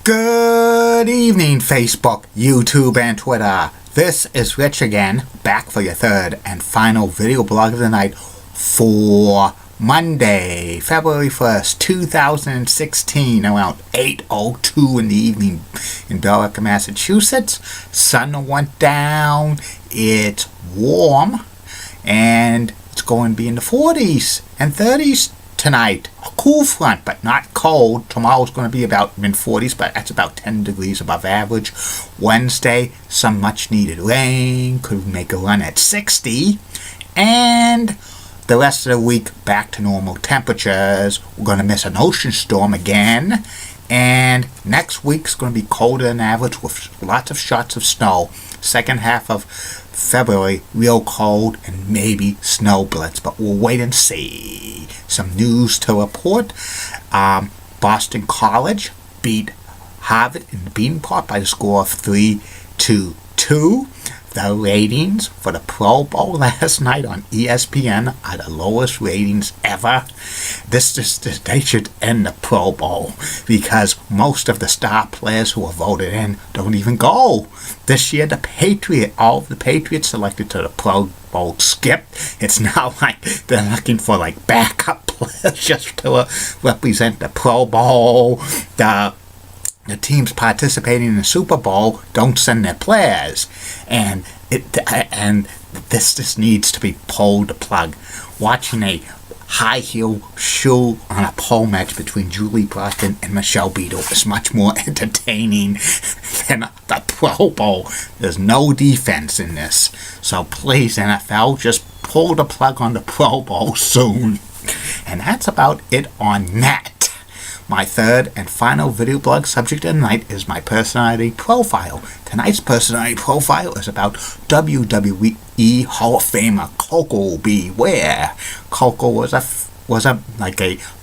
Good evening, Facebook, YouTube, and Twitter. This is Rich again, back for your third and final video blog of the night for Monday, February 1st, 2016, around 8:02 in the evening in Billerica, Massachusetts. Sun went down, it's warm, and it's going to be in the 40s and 30s tonight. A cool front, but not cold. Tomorrow's going to be about mid-40s, but that's about 10 degrees above average. Wednesday, some much-needed rain. Could make a run at 60. And the rest of the week, back to normal temperatures. We're going to miss an ocean storm again. And next week's going to be colder than average with lots of shots of snow. Second half of February, real cold and maybe snow blitz, but we'll wait and see. Some news to report. Boston College beat Harvard in the beating part by the score of 3-2. The ratings for the Pro Bowl last night on ESPN are the lowest ratings ever. They should end the Pro Bowl because most of the star players who are voted in don't even go. This year, all of the Patriots selected to the Pro Bowl skipped. It's not like they're looking for backup players just to represent the Pro Bowl. The teams participating in the Super Bowl don't send their players, and this just needs to be pulled the plug. Watching a high heel shoe on a pole match between Julie Boston and Michelle Beadle is much more entertaining than the Pro Bowl. There's no defense in this, so please NFL, just pull the plug on the Pro Bowl soon. And that's about it on that. My third and final video blog subject of the night is my personality profile. Tonight's personality profile is about WWE Hall of Famer Koko Ware. Koko was a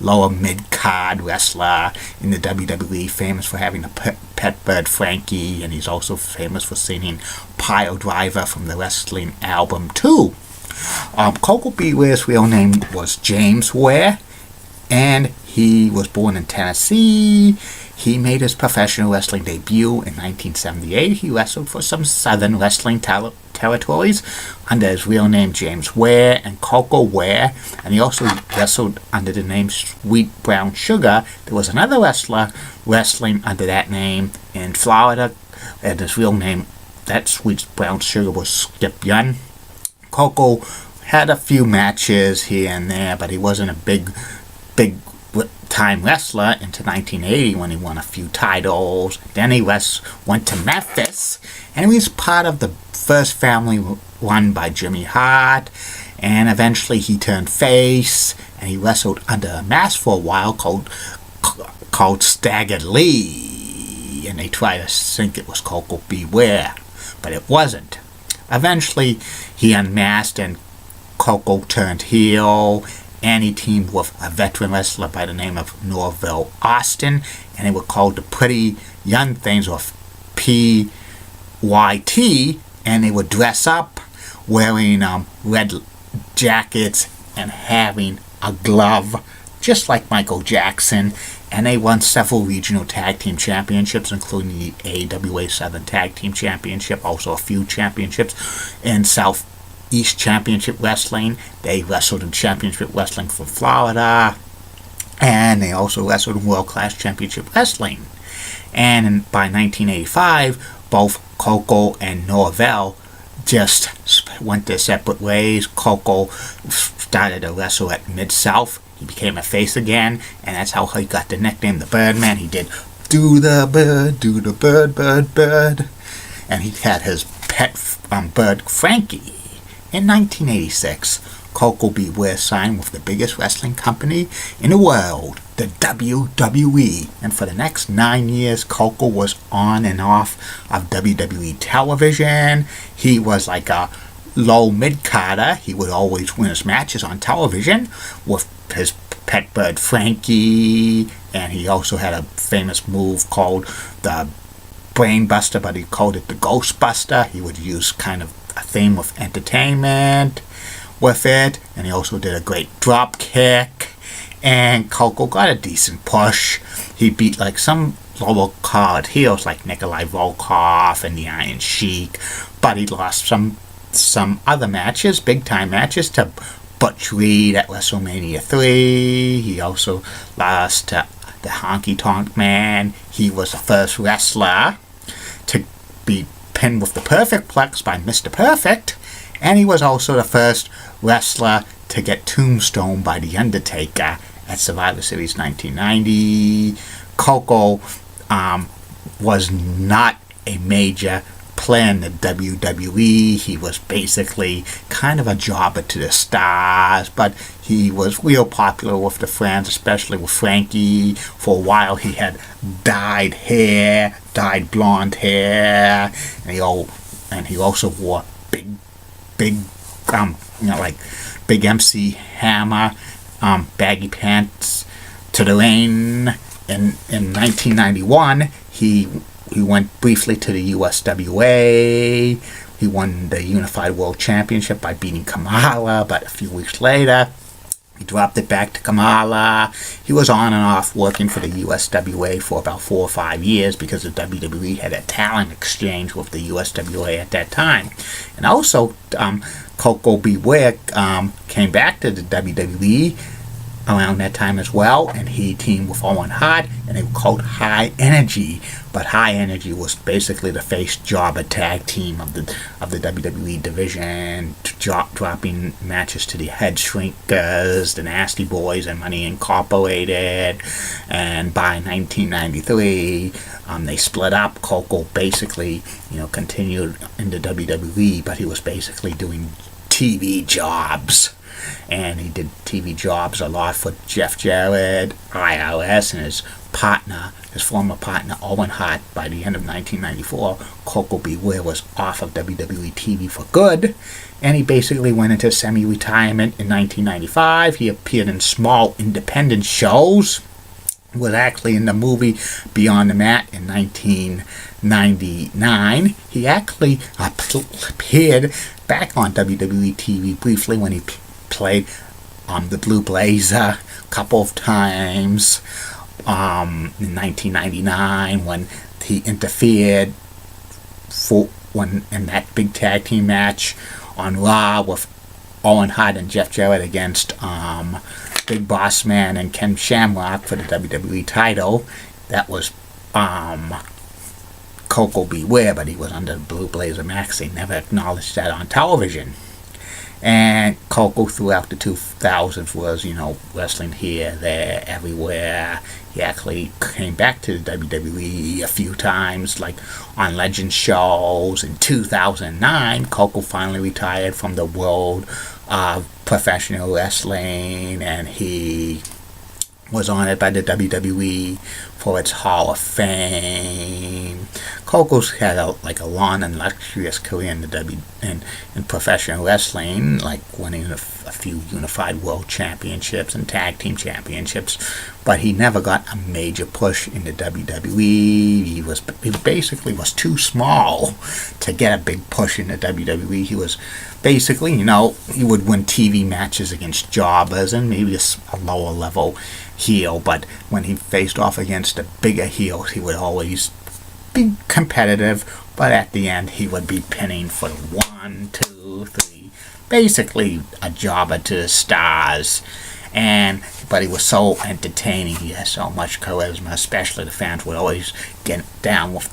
lower mid-card wrestler in the WWE, famous for having a pet bird Frankie, and he's also famous for singing Pile Driver from the wrestling album too. Koko Ware's real name was James Ware, and he was born in Tennessee. He made his professional wrestling debut in 1978. He wrestled for some Southern wrestling territories under his real name James Ware and Koko Ware, and he also wrestled under the name Sweet Brown Sugar. There was another wrestler wrestling under that name in Florida, and his real name, that Sweet Brown Sugar, was Skip Young. Koko had a few matches here and there, but he wasn't a big time wrestler into 1980 when he won a few titles. Then he went to Memphis, and he was part of the first family run by Jimmy Hart, and eventually he turned face, and he wrestled under a mask for a while called Staggered Lee, and they tried to think it was Koko Ware, but it wasn't. Eventually he unmasked and Koko turned heel, and he teamed with a veteran wrestler by the name of Norville Austin, and they were called the Pretty Young Things, or PYT, and they would dress up wearing red jackets and having a glove, just like Michael Jackson, and they won several regional tag team championships, including the AWA Southern Tag Team Championship, also a few championships in Southeast Championship Wrestling. They wrestled in Championship Wrestling for Florida, and they also wrestled in World Class Championship Wrestling. And by 1985, both Koko and Norvell just went their separate ways. Koko started to wrestle at Mid-South. He became a face again, and that's how he got the nickname the Birdman. He did do the bird, bird. And he had his pet bird Frankie. In 1986, Koko Ware signed with the biggest wrestling company in the world, the WWE. And for the next 9 years, Koko was on and off of WWE television. He was like a low mid-carder. He would always win his matches on television with his pet bird Frankie, and he also had a famous move called the Brainbuster, but he called it the Ghostbuster. He would use kind of a theme of entertainment with it, and he also did a great drop kick, and Koko got a decent push. he beat like some lower card heels like Nikolai Volkov and the Iron Sheik, but he lost some other matches, big time matches, to Butch Reed at WrestleMania 3. He also lost to the Honky Tonk Man. He was the first wrestler to be pinned with the Perfect Plex by Mr. Perfect, and he was also the first wrestler to get tombstone by The Undertaker at Survivor Series 1990. Koko was not a major player in the WWE. He was basically kind of a jobber to the stars, but he was real popular with the fans, especially with Frankie. For a while he had dyed blonde hair, and he also wore big like big MC Hammer baggy pants to the ring. In 1991 he went briefly to the USWA. He won the Unified World Championship by beating Kamala, but a few weeks later he dropped it back to Kamala. He was on and off working for the USWA for about 4 or 5 years because the WWE had a talent exchange with the USWA at that time. And also, Koko B. Ware came back to the WWE around that time as well, and he teamed with Owen Hart, and they were called High Energy. But High Energy was basically the face jobber tag team of the WWE division, dropping matches to the Head Shrinkers, the Nasty Boys, and Money Incorporated. And by 1993, they split up. Koko basically, continued in the WWE, but he was basically doing TV jobs. And he did TV jobs a lot for Jeff Jarrett, IRS, and his former partner, Owen Hart. By the end of 1994, Koko B. Ware was off of WWE TV for good, and he basically went into semi-retirement in 1995. He appeared in small independent shows, was actually in the movie Beyond the Mat in 1999. He actually appeared back on WWE TV briefly when he played the Blue Blazer a couple of times in 1999 when he interfered in that big tag team match on Raw with Owen Hart and Jeff Jarrett against Big Boss Man and Ken Shamrock for the WWE title. That was Koko B. Ware, but he was under the Blue Blazer mask. They never acknowledged that on television. And Koko throughout the 2000s was, wrestling here, there, everywhere. He actually came back to the WWE a few times, like on Legend shows. In 2009, Koko finally retired from the world of professional wrestling, and he was honored by the WWE for its Hall of Fame. Koko's had a long and luxurious career in professional wrestling, like winning a few Unified World Championships and Tag Team Championships, but he never got a major push in the WWE. He basically was too small to get a big push in the WWE. He was basically, he would win TV matches against jobbers and maybe a lower level heel, but when he faced off against the bigger heels, he would always be competitive, but at the end he would be pinning for 1, 2, 3, basically a jobber to the stars. But he was so entertaining. He had so much charisma, especially the fans would always get down with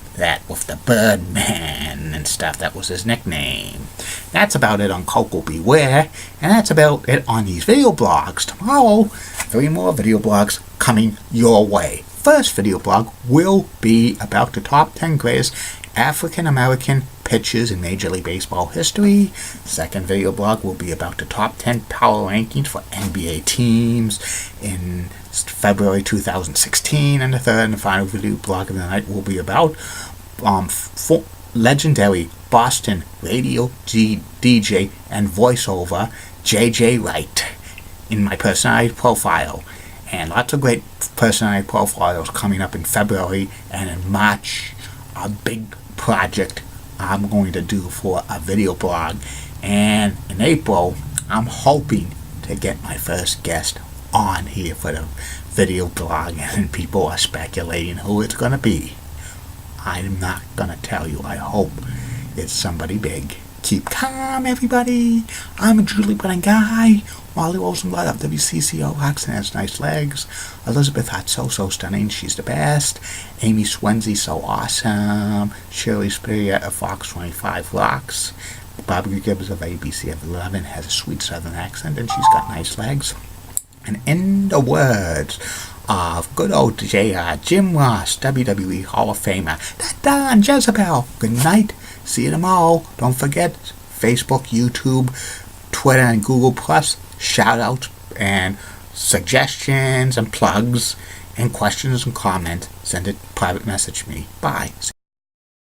the Birdman and stuff. That was his nickname. That's about it on Koko B. Ware, and that's about it on these video blogs. Tomorrow, 3 more video blogs coming your way. First video blog will be about the top 10 greatest African American pitchers in Major League Baseball history. Second video blog will be about the top 10 power rankings for NBA teams in February 2016. And the third and final video blog of the night will be about legendary Boston radio DJ and voiceover J.J. Wright in my personality profile. And lots of great personality profiles coming up in February, and in March, a big project I'm going to do for a video blog. And in April, I'm hoping to get my first guest on here for the video blogging and people are speculating who it's going to be. I'm not going to tell you. I hope it's somebody big. Keep calm, everybody. I'm a Julie Brennan guy. Wally Rosenblatt of WCCO Roxanne has nice legs. Elizabeth Hart so stunning. She's the best. Amy Swenzy so awesome. Shirley Spear of Fox 25 rocks. Barbara Gibbs of ABC of 11 has a sweet southern accent and she's got nice legs. And in the words of good old JR, Jim Ross, WWE Hall of Famer, that Don Jezebel. Good night. See you tomorrow. Don't forget Facebook, YouTube, Twitter, and Google+. Shout outs and suggestions and plugs and questions and comments. Send a private message to me. Bye.